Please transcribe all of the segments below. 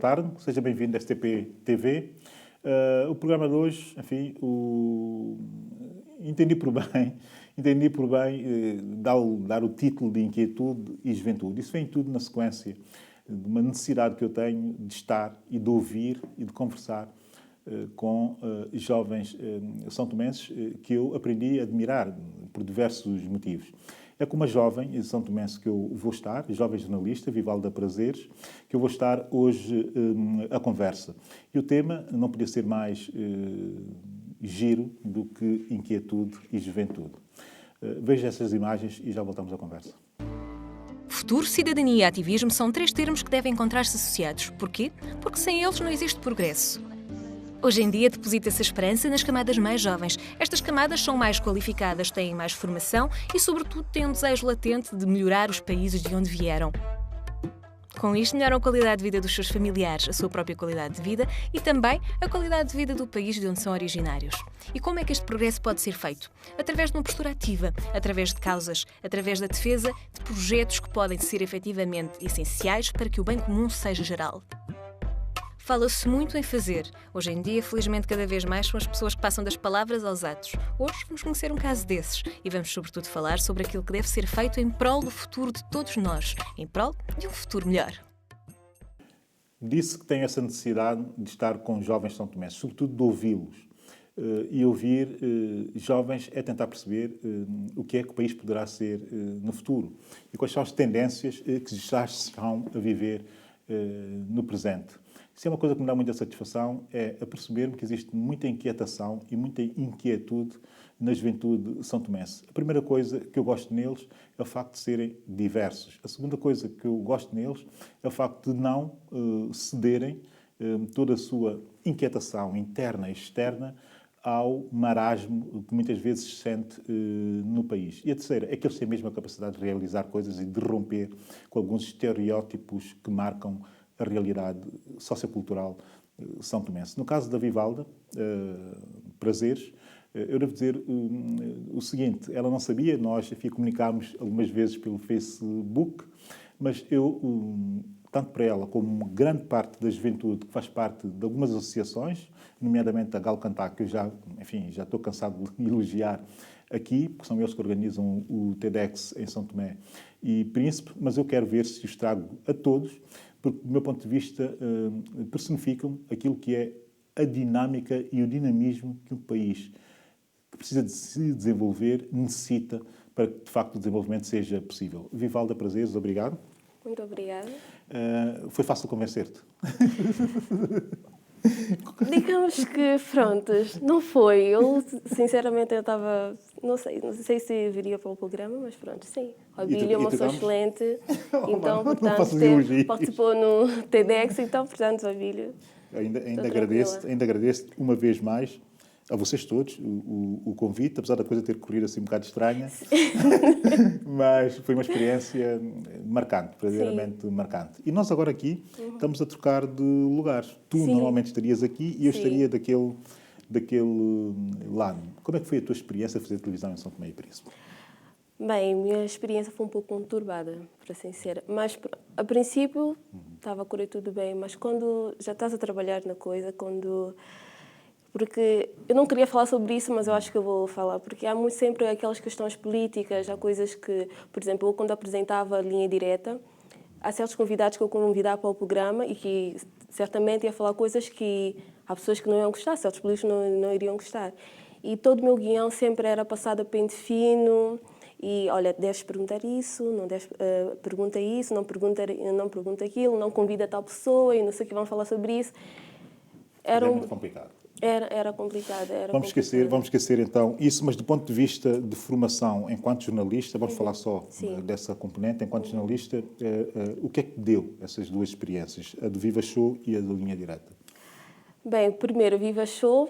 tarde, seja bem-vindo à STP TV. O programa de hoje, enfim, entendi por bem dar o título de Inquietude e Juventude. Isso vem tudo na sequência de uma necessidade que eu tenho de estar e de ouvir e de conversar com jovens são-tomenses que eu aprendi a admirar por diversos motivos. É com uma jovem são-tomense que eu vou estar, jovem jornalista, Vivalda Prazeres, que eu vou estar hoje à conversa. E o tema não podia ser mais giro do que inquietude e juventude. Veja essas imagens e já voltamos à conversa. Futuro, cidadania e ativismo são três termos que devem encontrar-se associados. Porquê? Porque sem eles não existe progresso. Hoje em dia, deposita-se a esperança nas camadas mais jovens. Estas camadas são mais qualificadas, têm mais formação e, sobretudo, têm um desejo latente de melhorar os países de onde vieram. Com isto, melhoram a qualidade de vida dos seus familiares, a sua própria qualidade de vida e também a qualidade de vida do país de onde são originários. E como é que este progresso pode ser feito? Através de uma postura ativa, através de causas, através da defesa de projetos que podem ser efetivamente essenciais para que o bem comum seja geral. Fala-se muito em fazer. Hoje em dia, felizmente, cada vez mais são as pessoas que passam das palavras aos atos. Hoje vamos conhecer um caso desses e vamos, sobretudo, falar sobre aquilo que deve ser feito em prol do futuro de todos nós, em prol de um futuro melhor. Disse que tem essa necessidade de estar com jovens são-tomenses, sobretudo de ouvi-los. E ouvir jovens é tentar perceber o que é que o país poderá ser no futuro e quais são as tendências que já estão a viver no presente. Isso é uma coisa que me dá muita satisfação, é a perceber-me que existe muita inquietação e muita inquietude na juventude são-tomense. A primeira coisa que eu gosto neles é o facto de serem diversos. A segunda coisa que eu gosto neles é o facto de não cederem toda a sua inquietação interna e externa ao marasmo que muitas vezes se sente no país. E a terceira é que eles têm mesmo a capacidade de realizar coisas e de romper com alguns estereótipos que marcam a realidade sociocultural são-tomense. No caso da Vivalda Prazeres, eu devo dizer o seguinte, ela não sabia, nós comunicámos algumas vezes pelo Facebook, mas eu, tanto para ela como grande parte da juventude que faz parte de algumas associações, nomeadamente a Galo Cantar, que eu já estou cansado de elogiar aqui, porque são eles que organizam o TEDx em São Tomé e Príncipe, mas eu quero ver se os trago a todos, porque, do meu ponto de vista, personificam aquilo que é a dinâmica e o dinamismo que um país que precisa de se desenvolver necessita para que, de facto, o desenvolvimento seja possível. Vivalda Prazeres, obrigado. Muito obrigada. Foi fácil convencer-te? Digamos que, prontos, não foi. Eu, sinceramente, eu estava... Não sei se viria para o programa, mas pronto, sim. O Abílio é uma pessoa excelente, então, portanto, participou no TEDx, então, portanto, Abílio... Ainda agradeço uma vez mais a vocês todos o convite, apesar da coisa ter corrido assim um bocado estranha, mas foi uma experiência marcante, verdadeiramente marcante. E nós agora aqui estamos a trocar de lugares. Tu normalmente estarias aqui e eu estaria daquele lado. Como é que foi a tua experiência a fazer televisão em São Tomé e Príncipe? Bem, minha experiência foi um pouco conturbada, para ser sincera. Mas, a princípio, estava a correr tudo bem, mas quando já estás a trabalhar na coisa, porque eu não queria falar sobre isso, mas eu acho que eu vou falar, porque há muito sempre aquelas questões políticas, há coisas que, por exemplo, eu quando apresentava a Linha Direta, há certos convidados que eu convidava para o programa e que certamente ia falar coisas que há pessoas que não iam gostar, certos políticos não iriam gostar. E todo o meu guião sempre era passado a pente fino e, olha, deves perguntar isso, não deves, pergunta isso, não pergunta aquilo, não convida tal pessoa e não sei o que vão falar sobre isso. Era muito complicado. Era complicado. Vamos esquecer então isso, mas do ponto de vista de formação enquanto jornalista, vamos falar só dessa componente, enquanto jornalista, o que é que deu essas duas experiências, a do Viva Show e a da Linha Direta? Bem, primeiro, Viva Show,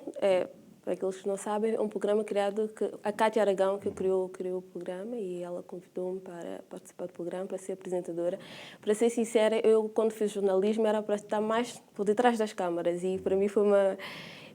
para aqueles que não sabem, é um programa criado, a Cátia Aragão que criou o programa e ela convidou-me para participar do programa, para ser apresentadora. Para ser sincera, eu quando fiz jornalismo era para estar mais por detrás das câmaras e para mim foi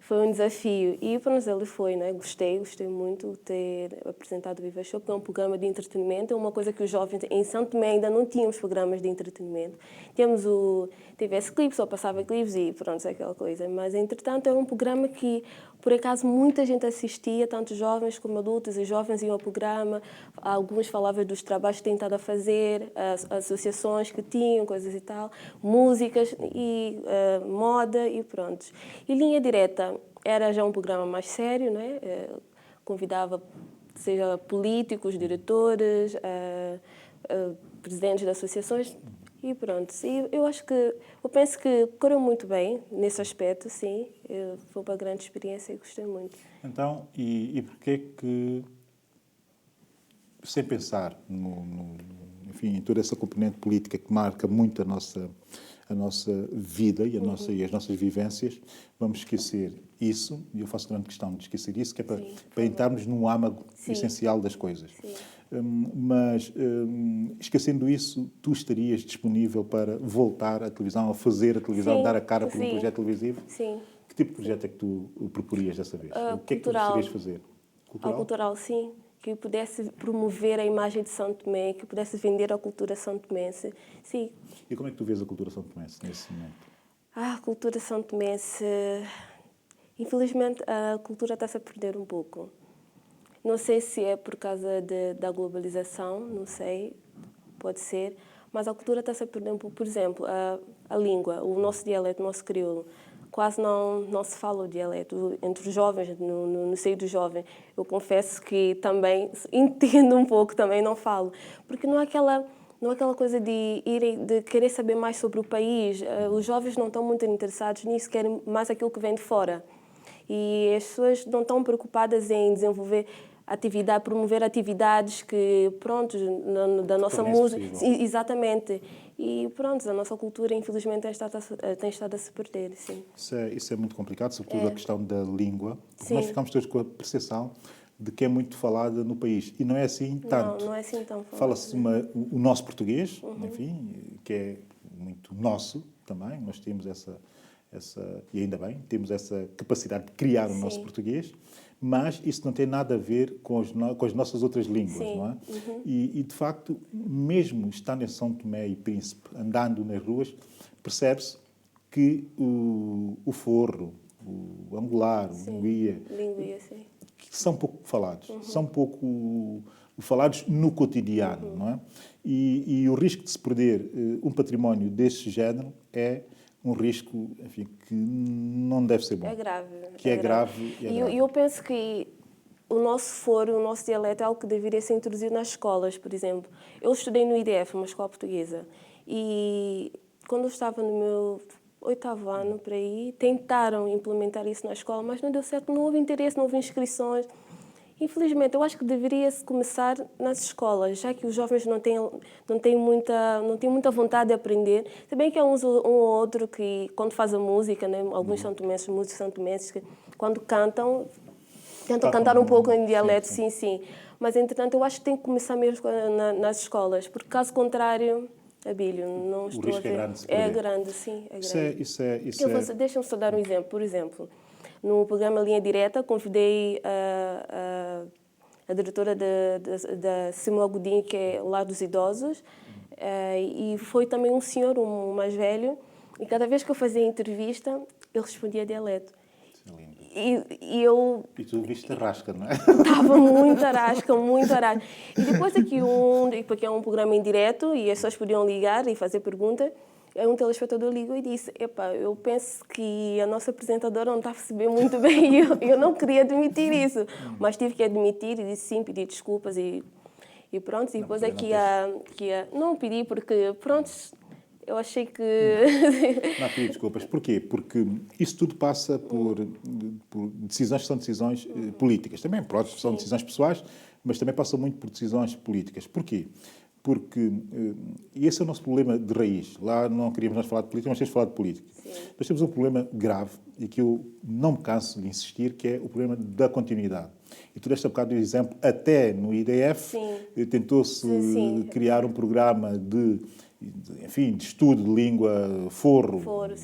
Foi um desafio. E para nós ele foi, né? Gostei muito de ter apresentado o Viva Show, porque é um programa de entretenimento, é uma coisa que os jovens em São Tomé ainda não tínhamos programas de entretenimento. Tínhamos o TVS Clips, só passava clipes e pronto, aquela coisa. Mas, entretanto, era um programa que, por acaso, muita gente assistia, tanto jovens como adultos, e jovens iam ao programa, alguns falavam dos trabalhos que têm estado a fazer, as associações que tinham, coisas e tal, músicas e moda e pronto. E Linha Direta era já um programa mais sério, né? Convidava, seja políticos, diretores, presidentes de associações e pronto. E eu penso que correu muito bem nesse aspecto, sim. Foi uma grande experiência e gostei muito. Então, e porquê que, sem pensar enfim, em toda essa componente política que marca muito a nossa vida e as nossas vivências, vamos esquecer isso, e eu faço grande questão de esquecer isso, que é para entrarmos num âmago essencial das coisas. Mas, esquecendo isso, tu estarias disponível para voltar à televisão, a fazer a televisão, dar a cara por um projeto televisivo? Sim. Que tipo de projeto é que tu proporias dessa vez? O que é que tu gostarias de fazer? Cultural? Cultural, sim. Que pudesse promover a imagem de São Tomé, que pudesse vender a cultura santomense. Sim. E como é que tu vês a cultura santomense nesse momento? A cultura santomense... Infelizmente, a cultura está-se a perder um pouco. Não sei se é por causa da globalização, não sei, pode ser, mas a cultura está-se a perder um pouco. Por exemplo, a língua, o nosso dialeto, o nosso crioulo, quase não se fala o dialeto entre os jovens, no seio dos jovens. Eu confesso que também entendo um pouco, também não falo, porque não é aquela coisa de querer saber mais sobre o país. Os jovens não estão muito interessados nisso, querem mais aquilo que vem de fora. E as pessoas não estão preocupadas em desenvolver promover atividades que, pronto, da nossa música. Exatamente. E, pronto, a nossa cultura, infelizmente, tem estado a se perder, sim. Isso é muito complicado, sobretudo a questão da língua. Porque nós ficamos todos com a percepção de que é muito falada no país. E não é assim tanto. Não é assim tão falada. Fala-se o nosso português, enfim, que é muito nosso também. Nós temos e ainda bem, temos essa capacidade de criar o nosso português, mas isso não tem nada a ver com as nossas outras línguas, não é? E, de facto, mesmo estando em São Tomé e Príncipe, andando nas ruas, percebe-se que o forro, o angular, o linguia, são pouco falados, são pouco falados no cotidiano, não é? E o risco de se perder um património desse género é um risco, enfim, que não deve ser bom. É grave. É grave. E eu penso que o nosso foro, o nosso dialeto é algo que deveria ser introduzido nas escolas, por exemplo. Eu estudei no IDF, uma escola portuguesa, e quando eu estava no meu 8º ano, por aí, tentaram implementar isso na escola, mas não deu certo, não houve interesse, não houve inscrições. Infelizmente, eu acho que deveria-se começar nas escolas, já que os jovens não têm muita vontade de aprender. Se bem que há um ou outro que, quando faz a música, né, alguns santomenses, músicos santomenses, que quando cantam, tentam cantar um pouco em dialeto, sim. Mas, entretanto, eu acho que tem que começar mesmo nas escolas, porque, caso contrário, Abílio, não estou a ver. O risco é grande se perder. É grande, sim, é grande. Deixa-me só dar um exemplo. Por exemplo, no programa Linha Direta, convidei a diretora da Simão Godinho, que é o Lar dos Idosos, e foi também um senhor, um mais velho, e cada vez que eu fazia entrevista, ele respondia dialeto. E tu viste a rasca, não é? Estava muito arasca. E depois porque é um programa em direto e as pessoas podiam ligar e fazer perguntas, um telespectador ligou e disse: eu penso que a nossa apresentadora não está a perceber muito bem. E eu não queria admitir isso, mas tive que admitir e disse sim, pedi desculpas e pronto. E depois não pedi porque, pronto, eu achei que... Não pedi desculpas. Porquê? Porque isso tudo passa por decisões que são decisões políticas. Também, pronto, são decisões pessoais, mas também passa muito por decisões políticas. Porquê? Porque esse é o nosso problema de raiz. Lá não queríamos nós falar de política, mas temos falado de política. Sim. Nós temos um problema grave e que eu não me canso de insistir, que é o problema da continuidade. E tu deste há bocado o exemplo, até no IDF, tentou-se criar um programa de estudo de língua forro,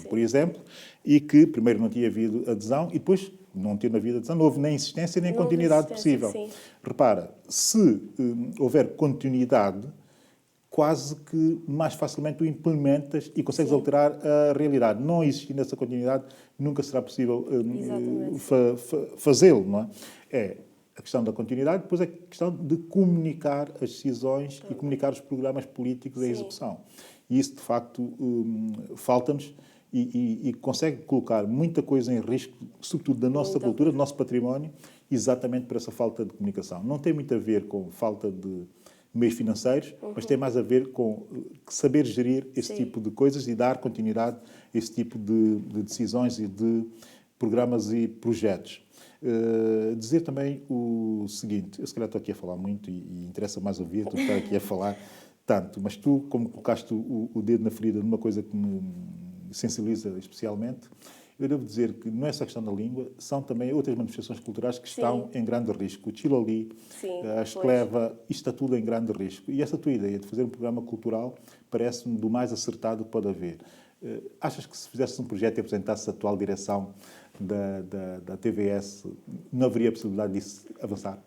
por exemplo, e que primeiro não tinha havido adesão e depois não ter na vida de não houve nem insistência nem Não houve continuidade insistência, possível. sim. Repara, se houver continuidade, quase que mais facilmente tu implementas e consegues alterar a realidade. Não existindo essa continuidade, nunca será possível Exatamente. fazê-lo, não é? É a questão da continuidade, depois é a questão de comunicar as decisões e comunicar os programas políticos em execução. E isso, de facto, falta-nos e consegue colocar muita coisa em risco, sobretudo da nossa cultura, do nosso património, exatamente por essa falta de comunicação. Não tem muito a ver com falta de meios financeiros, mas tem mais a ver com saber gerir esse tipo de coisas e dar continuidade a esse tipo de decisões e de programas e projetos. Dizer também o seguinte, eu se calhar estou aqui a falar muito e interessa mais ouvir do que estar aqui a falar tanto, mas tu, como colocaste o dedo na ferida numa coisa que me sensibiliza especialmente, eu devo dizer que não é só a questão da língua, são também outras manifestações culturais que estão em grande risco. O Chiloli, a Escleva, isto está tudo em grande risco. E essa tua ideia de fazer um programa cultural parece-me do mais acertado que pode haver. Achas que se fizesse um projeto e apresentasse a atual direção da TVS, não haveria possibilidade disso avançar?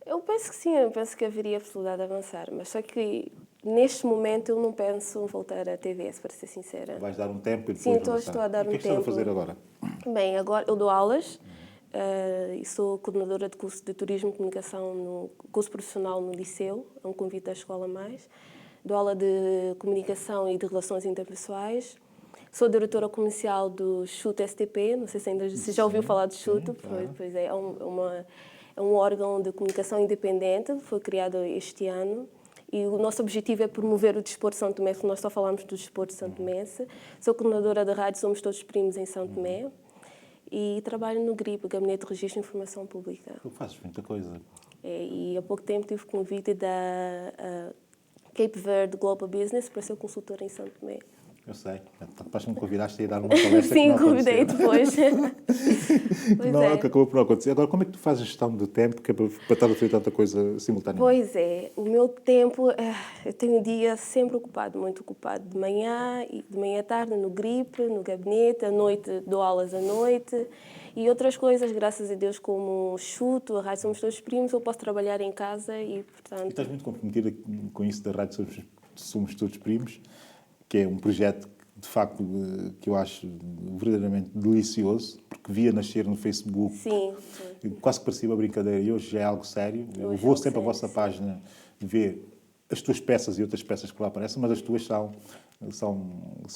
Eu penso que sim, eu penso que haveria possibilidade de avançar, mas só que neste momento eu não penso voltar à TVS, para ser sincera. Vais dar um tempo e depois Sim, avançar. estou a dar um tempo. O que é que estás a fazer agora? Bem, agora eu dou aulas e sou coordenadora de curso de Turismo e Comunicação no curso profissional no Liceu, é um convite da Escola Mais. Dou aula de Comunicação e de Relações Interpessoais. Sou diretora comercial do Chuto STP, não sei se ainda se já ouviu falar do Chuto. Claro. Pois é, é um órgão de comunicação independente, foi criado este ano. E o nosso objetivo é promover o desporto São Tomé, porque nós só falamos do desporto São Tomense. Sou coordenadora da rádio Somos Todos Primos em São Tomé e trabalho no GRIP, Gabinete de Registro de Informação Pública. Tu fazes muita coisa. E há pouco tempo tive convite da Cape Verde Global Business para ser consultora em São Tomé. Eu sei. Depois me convidaste a ir dar uma palestra. Sim, convidei depois. Que não, que acabou por não acontecer. Agora, como é que tu fazes gestão do tempo que é para estar a fazer tanta coisa simultaneamente? Pois é, o meu tempo, eu tenho um dia sempre ocupado, muito ocupado. De manhã à tarde no GRIP, no gabinete, à noite dou aulas à noite e outras coisas, graças a Deus, como o Chuto, a Rádio Somos Todos Primos, eu posso trabalhar em casa e, portanto... E estás muito comprometida com isso da Rádio Somos Todos Primos, que é um projeto, de facto, que eu acho verdadeiramente delicioso, porque via nascer no Facebook. Sim. Quase que parecia uma brincadeira e hoje já é algo sério. Eu vou sempre à vossa página ver as tuas peças e outras peças que lá aparecem, mas as tuas são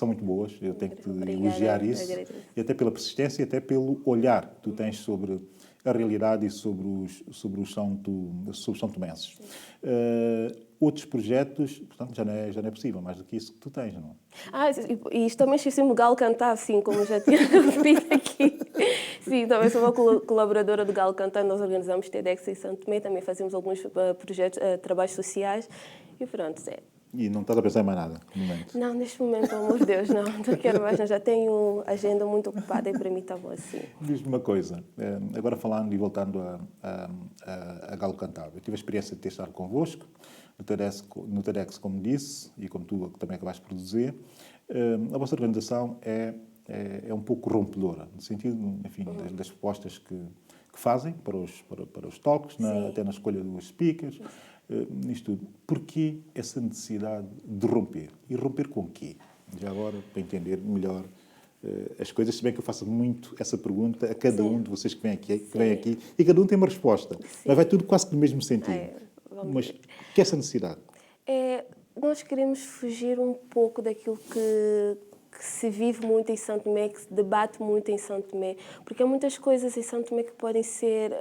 muito boas. Eu tenho que te elogiar isso. E até pela persistência e até pelo olhar que tu tens sobre a realidade e sobre os São Tomenses. Outros projetos, portanto, já não é possível, mais do que isso que tu tens, não é? E isto também esqueci-me Galo Cantar, assim, como já tinha referido aqui. Sim, também sou uma colaboradora do Galo Cantar, nós organizamos TEDx em Santo Tomé, também fazemos alguns projetos, trabalhos sociais e pronto, E não estás a pensar em mais nada, no momento? Não, neste momento, pelo amor de Deus, não quero mais, não. Já tenho a agenda muito ocupada e para mim está bom assim. Diz-me uma coisa, agora falando e voltando a Galo Cantável, eu tive a experiência de ter estado convosco, no TEDx, como disse, e como tu também acabaste de produzir. A vossa organização é um pouco rompedora, no sentido, enfim, das propostas que fazem para os talks, até na escolha dos speakers, nisto tudo. Porquê essa necessidade de romper? E romper com o quê? Já agora, para entender melhor as coisas, se bem que eu faço muito essa pergunta a cada um de vocês que vem aqui, e cada um tem uma resposta, mas vai tudo quase que no mesmo sentido. Mas que é essa necessidade? Nós queremos fugir um pouco daquilo que se vive muito em Santo Tomé, que se debate muito em Santo Tomé, porque há muitas coisas em Santo Tomé que podem ser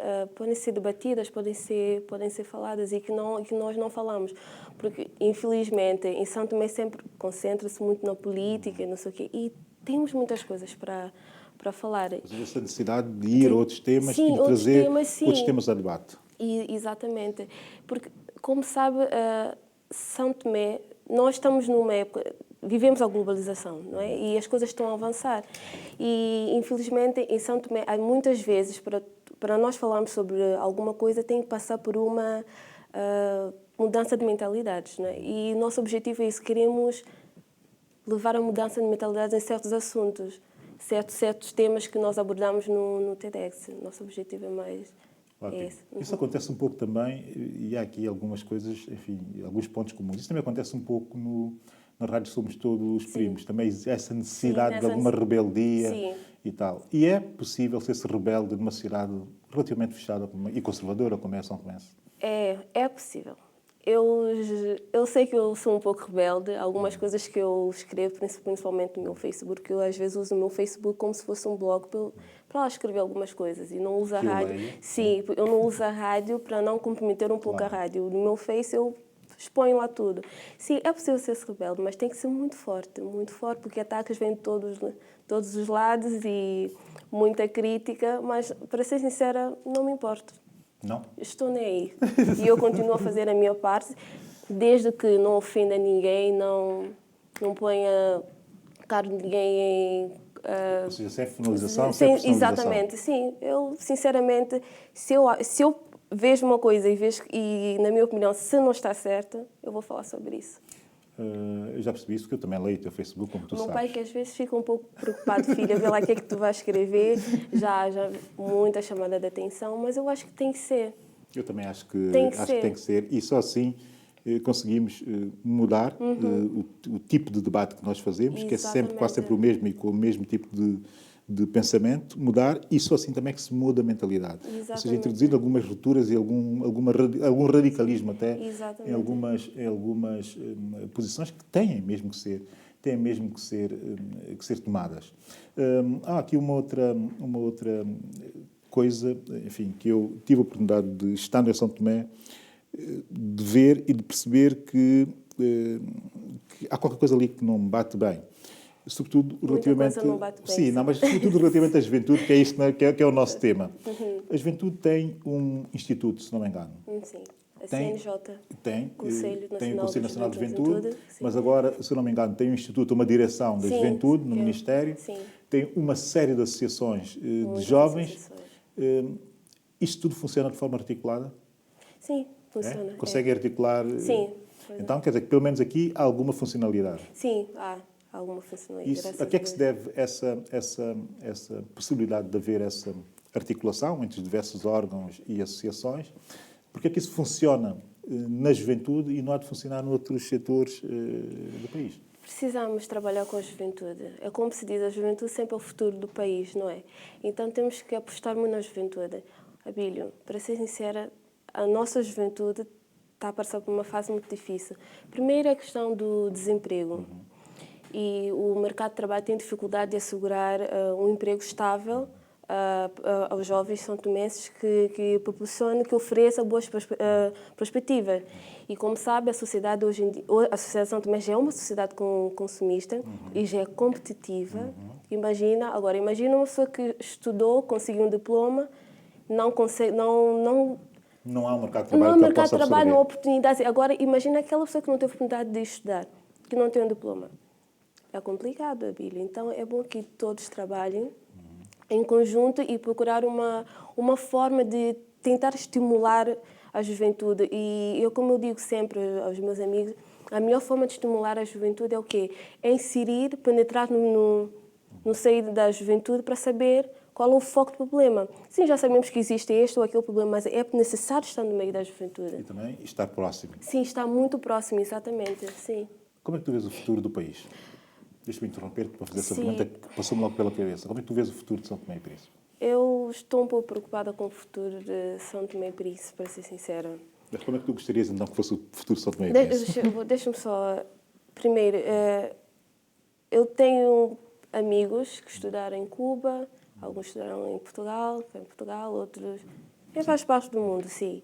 debatidas, podem ser faladas e que nós não falamos, porque infelizmente em Santo Tomé sempre concentra-se muito na política, não sei o quê, e temos muitas coisas para falar. Mas essa necessidade de ir a outros temas e de trazer outros temas a debate. Exatamente, porque como sabe, São Tomé, nós estamos numa época, vivemos a globalização, não é? E as coisas estão a avançar. E, infelizmente, em São Tomé, há muitas vezes, para nós falarmos sobre alguma coisa, tem que passar por uma mudança de mentalidades, não é? E o nosso objetivo é isso, queremos levar a mudança de mentalidades em certos assuntos. certos temas que nós abordamos no TEDx. Nosso objetivo é mais Ótimo. esse. Isso acontece um pouco também, e há aqui algumas coisas, enfim, alguns pontos comuns. Isso também acontece um pouco na rádio Somos Todos Primos. Também existe essa necessidade de alguma rebeldia e tal. E é possível ser-se rebelde numa cidade relativamente fechada e conservadora como é São Tomé? É possível. Eu sei que eu sou um pouco rebelde. Algumas coisas que eu escrevo, principalmente no meu Facebook, eu às vezes uso o meu Facebook como se fosse um blog para lá escrever algumas coisas. E não uso a rádio. Sim, eu não uso a rádio para não comprometer um pouco a rádio. No meu Face eu exponho lá tudo. Sim, é possível ser-se rebelde, mas tem que ser muito forte, porque ataques vêm de todos os lados e muita crítica, mas, para ser sincera, não me importo. Não? Estou nem aí. E eu continuo a fazer a minha parte, desde que não ofenda ninguém, não ponha cara de ninguém em... Ou seja, sem finalização, sem personalização. Exatamente, sim. Eu, sinceramente, se eu vejo uma coisa e, na minha opinião, se não está certa, eu vou falar sobre isso. Eu já percebi isso, porque eu também leio o teu Facebook, como tu sabes. O meu pai, que às vezes fica um pouco preocupado, filha, vê lá o que é que tu vais escrever, já muita chamada de atenção, mas eu acho que tem que ser. Eu também acho que tem que ser, e só assim conseguimos mudar o tipo de debate que nós fazemos, que é quase sempre o mesmo e com o mesmo tipo de pensamento, mudar, e só assim também é que se muda a mentalidade. Exatamente. Ou seja, introduzir algumas rupturas e algum radicalismo até em algumas posições que têm mesmo que ser tomadas. Há aqui uma outra coisa, enfim, que eu tive a oportunidade de, estando em São Tomé, de ver e de perceber que há qualquer coisa ali que não me bate bem. Sobretudo relativamente... Muita coisa não bate bem. Sim, não, mas sobretudo relativamente à juventude, que é isto, que é o nosso tema. A juventude tem um instituto, se não me engano. Sim. A CNJ. Tem o Conselho Nacional de Juventude, sim. mas agora, se não me engano, tem um instituto, uma direção da juventude no Ministério. Sim. Tem uma série de associações de jovens. Isto tudo funciona de forma articulada? Sim, funciona. Consegue articular? Sim. Então, quer dizer que pelo menos aqui há alguma funcionalidade. Sim, há alguma funcionalidade. A que é que se deve essa possibilidade de haver essa articulação entre os diversos órgãos e associações? Porque é que isso funciona na juventude e não há de funcionar noutros setores do país? Precisamos trabalhar com a juventude. É como se diz, a juventude sempre é o futuro do país, não é? Então temos que apostar muito na juventude. Abílio, para ser sincera, a nossa juventude está a passar por uma fase muito difícil. Primeiro é a questão do desemprego. E o mercado de trabalho tem dificuldade de assegurar um emprego estável aos jovens são-tomenses que proporcione, que ofereça boas perspectivas. E como sabe, a sociedade hoje em dia, a sociedade de São Tomé já é uma sociedade consumista e já é competitiva. Imagina uma pessoa que estudou, conseguiu um diploma, não consegue, não há um mercado de trabalho não há mercado de trabalho, não há oportunidade. Agora, imagina aquela pessoa que não teve oportunidade de estudar, que não tem um diploma. É complicado, Abílio. Então, é bom que todos trabalhem em conjunto e procurar uma forma de tentar estimular a juventude. E eu, como eu digo sempre aos meus amigos, a melhor forma de estimular a juventude é o quê? É inserir, penetrar no seio da juventude para saber qual é o foco do problema. Sim, já sabemos que existe este ou aquele problema, mas é necessário estar no meio da juventude. E também estar próximo. Sim, estar muito próximo, exatamente. Sim. Como é que tu vês o futuro do país? Deixa-me interromper-te para fazer essa pergunta que passou-me logo pela cabeça. Como é que tu vês o futuro de São Tomé e Príncipe? Eu estou um pouco preocupada com o futuro de São Tomé e Príncipe, para ser sincera. Mas como é que tu gostarias então que fosse o futuro de São Tomé e Príncipe? Deixa-me só... Primeiro, eu tenho amigos que estudaram em Cuba, alguns estudaram em Portugal, outros em várias partes do mundo, sim.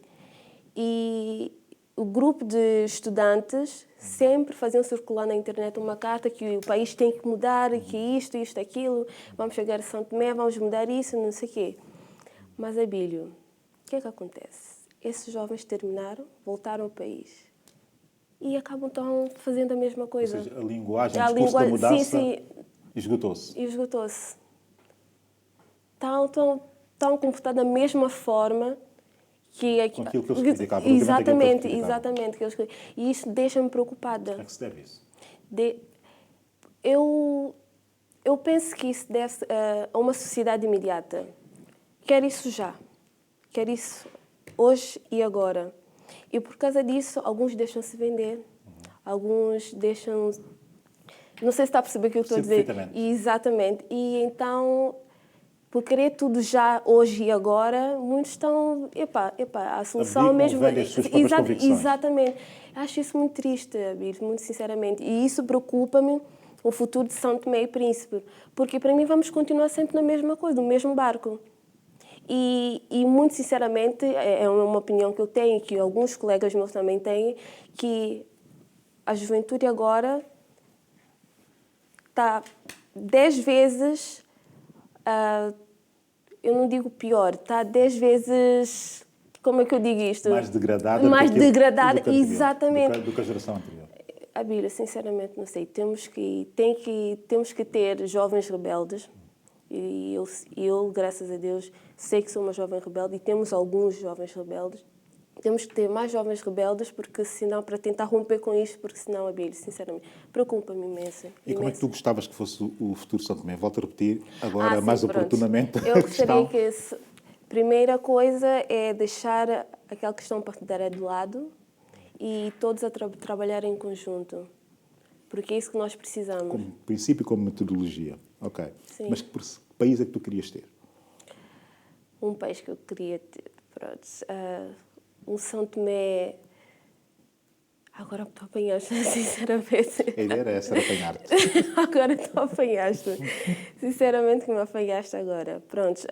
E o grupo de estudantes sempre faziam circular na internet uma carta que o país tem que mudar, que isto, aquilo, vamos chegar a São Tomé, vamos mudar isso, não sei o quê. Mas, Abílio, o que é que acontece? Esses jovens terminaram, voltaram ao país e acabam tão fazendo a mesma coisa. Ou seja, a linguagem, o discurso da mudança esgotou-se. Esgotou-se. Estão comportados da mesma forma com aquilo que eles criticavam. Exatamente. E isso deixa-me preocupada. Como é que se deve isso? Eu Eu penso que isso deve a uma sociedade imediata. Quer isso já. Quer isso hoje e agora. E por causa disso, alguns deixam-se vender. Alguns deixam... Não sei se está a perceber o que eu estou a dizer. Exatamente. E então, por querer tudo já, hoje e agora, muitos estão... a solução mesmo... Exatamente. Acho isso muito triste, Abílio, muito sinceramente. E isso preocupa-me, o futuro de São Tomé e Príncipe. Porque, para mim, vamos continuar sempre na mesma coisa, no mesmo barco. E muito sinceramente, é uma opinião que eu tenho, que alguns colegas meus também têm, que a juventude agora está 10 vezes, eu não digo pior, está 10 vezes, como é que eu digo isto? Mais degradada. Exatamente. Do que a geração anterior. Abílio, sinceramente, não sei. Temos que ter jovens rebeldes. E eu, graças a Deus, sei que sou uma jovem rebelde e temos alguns jovens rebeldes. Temos que ter mais jovens rebeldes, porque senão, para tentar romper com isto, porque senão, Abílio, sinceramente, preocupa-me imenso. E como é que tu gostavas que fosse o futuro São Tomé? Volto a repetir, agora mais oportunamente. Eu gostaria que a primeira coisa é deixar aquela questão partidária de lado e todos a trabalhar em conjunto, porque é isso que nós precisamos. Como princípio e como metodologia. Ok. Sim. Mas que país é que tu querias ter? Um país que eu queria ter, pronto. Um São Tomé... Agora me apanhaste, sinceramente. A ideia era essa, era apanhar-te. Agora tu apanhaste. Sinceramente que me apanhaste agora. Pronto,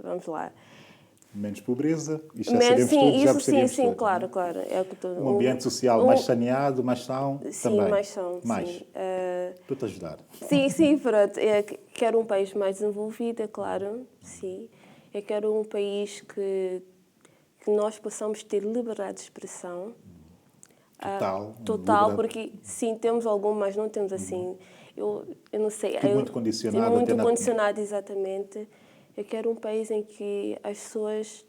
vamos lá. Menos pobreza, isto já sabemos sim, todos, isso, já percebemos sim, todos, claro, não é? claro. É o que Um ambiente social mais saneado, mais são, sim, também. mais são, mais. sim. Estou-te a ajudar. Sim, pronto. Quero um país mais desenvolvido, é claro, sim. Eu quero um país que nós possamos ter liberdade de expressão. Total, porque sim, temos algum, mas não temos assim. Eu não sei. Tudo muito condicionado. Muito condicionado, exatamente. Eu quero um país em que as pessoas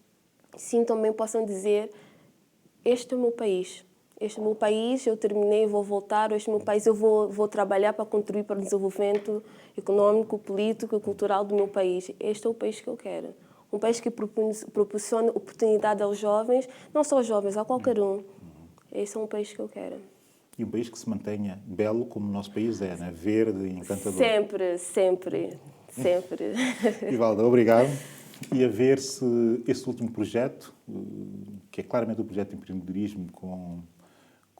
sim também possam dizer: este é o meu país. Este é o meu país, eu terminei, vou voltar. Este é o meu país, eu vou trabalhar para contribuir para o desenvolvimento econômico, político e cultural do meu país. Este é o país que eu quero. Um país que proporcione oportunidade aos jovens, não só aos jovens, a qualquer um. Esse é um país que eu quero. E um país que se mantenha belo como o nosso país é, né? Verde e encantador. Sempre. Ivalda, obrigado. E a ver se esse último projeto, que é claramente um projeto de empreendedorismo com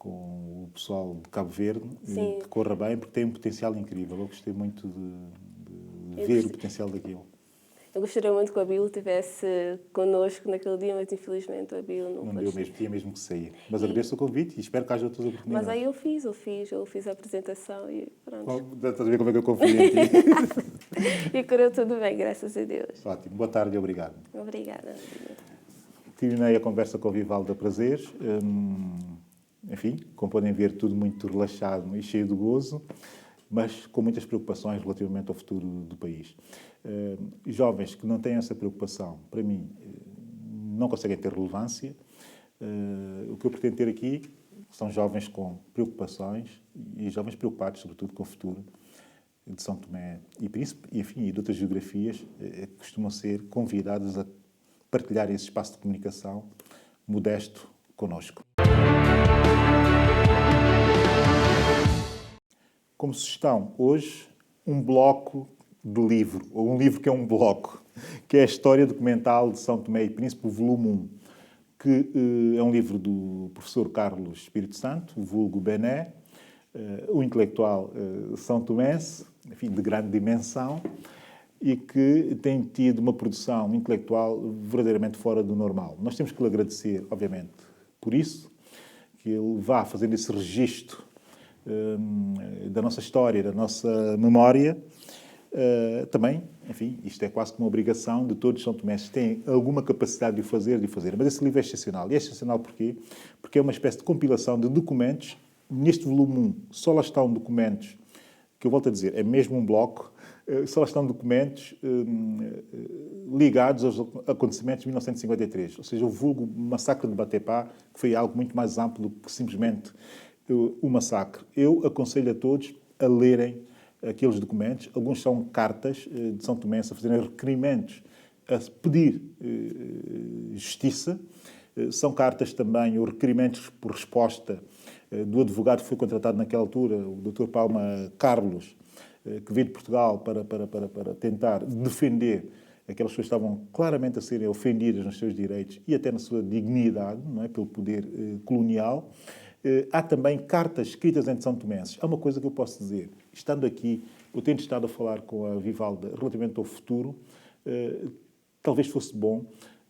o pessoal de Cabo Verde, que corra bem, porque tem um potencial incrível. Eu gostei muito de ver o potencial daquilo. Eu gostaria muito que o Abílio estivesse connosco naquele dia, mas infelizmente o Abílio não deu mesmo, tinha mesmo que sair. Mas agradeço o convite e espero que haja outras oportunidades. Mas aí eu fiz a apresentação e pronto. Estás a ver como é que eu confio em ti? E correu tudo bem, graças a Deus. Ótimo. Boa tarde e obrigado. Obrigada. Terminei a conversa com o Vivalda Prazeres. Enfim, como podem ver, tudo muito relaxado e cheio de gozo, mas com muitas preocupações relativamente ao futuro do país. Jovens que não têm essa preocupação, para mim, não conseguem ter relevância. O que eu pretendo ter aqui são jovens com preocupações e jovens preocupados, sobretudo, com o futuro de São Tomé e Príncipe, e, enfim, e de outras geografias, que costumam ser convidados a partilhar esse espaço de comunicação modesto connosco. Como sugestão, hoje, um bloco de livro, ou um livro que é um bloco, que é a História Documental de São Tomé e Príncipe, volume 1, que é um livro do professor Carlos Espírito Santo, vulgo Bené, um intelectual são tomense, enfim, de grande dimensão, e que tem tido uma produção intelectual verdadeiramente fora do normal. Nós temos que lhe agradecer, obviamente, por isso, que ele vá fazendo esse registro da nossa história, da nossa memória. Também, enfim, isto é quase que uma obrigação de todos os são tomenses que têm alguma capacidade de o fazer, Mas esse livro é excepcional. E é excepcional porquê? Porque é uma espécie de compilação de documentos. Neste volume 1 só lá estão documentos, que eu volto a dizer, é mesmo um bloco, só lá estão documentos ligados aos acontecimentos de 1953. Ou seja, o vulgo massacre de Batepá, que foi algo muito mais amplo do que simplesmente o massacre. Eu aconselho a todos a lerem aqueles documentos. Alguns são cartas de São Tomé a fazerem requerimentos, a pedir justiça. São cartas também, ou requerimentos por resposta do advogado que foi contratado naquela altura, o Dr. Palma Carlos, que veio de Portugal para tentar defender aquelas pessoas que estavam claramente a serem ofendidas nos seus direitos e até na sua dignidade, não é, pelo poder colonial. Há também cartas escritas entre São Tomenses. Há uma coisa que eu posso dizer. Estando aqui, eu tenho estado a falar com a Vivalda relativamente ao futuro. Talvez fosse bom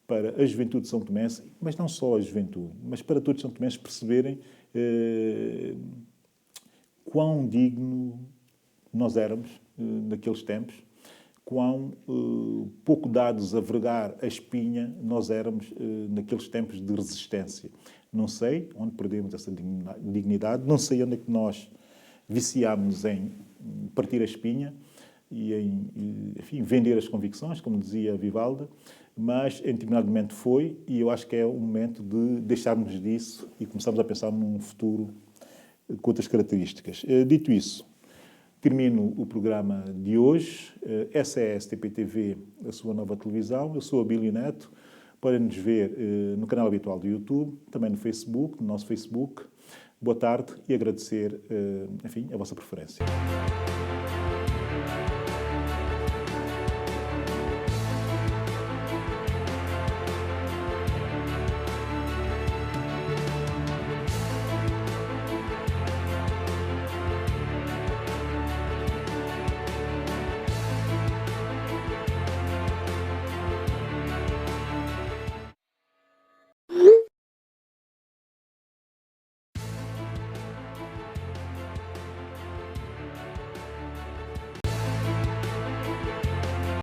para a juventude de São Tomense, mas não só a juventude, mas para todos os São Tomenses perceberem quão digno nós éramos naqueles tempos, quão pouco dados a vergar a espinha nós éramos naqueles tempos de resistência. Não sei onde perdemos essa dignidade, não sei onde é que nós viciámos em partir a espinha e em, enfim, vender as convicções, como dizia a Vivalda, mas em determinado momento foi, e eu acho que é o momento de deixarmos disso e começarmos a pensar num futuro com outras características. Dito isso, termino o programa de hoje. Essa é a STP-TV, a sua nova televisão. Eu sou Abílio Neto. Podem nos ver no canal habitual do YouTube, também no Facebook, no nosso Facebook. Boa tarde e agradecer, enfim, a vossa preferência.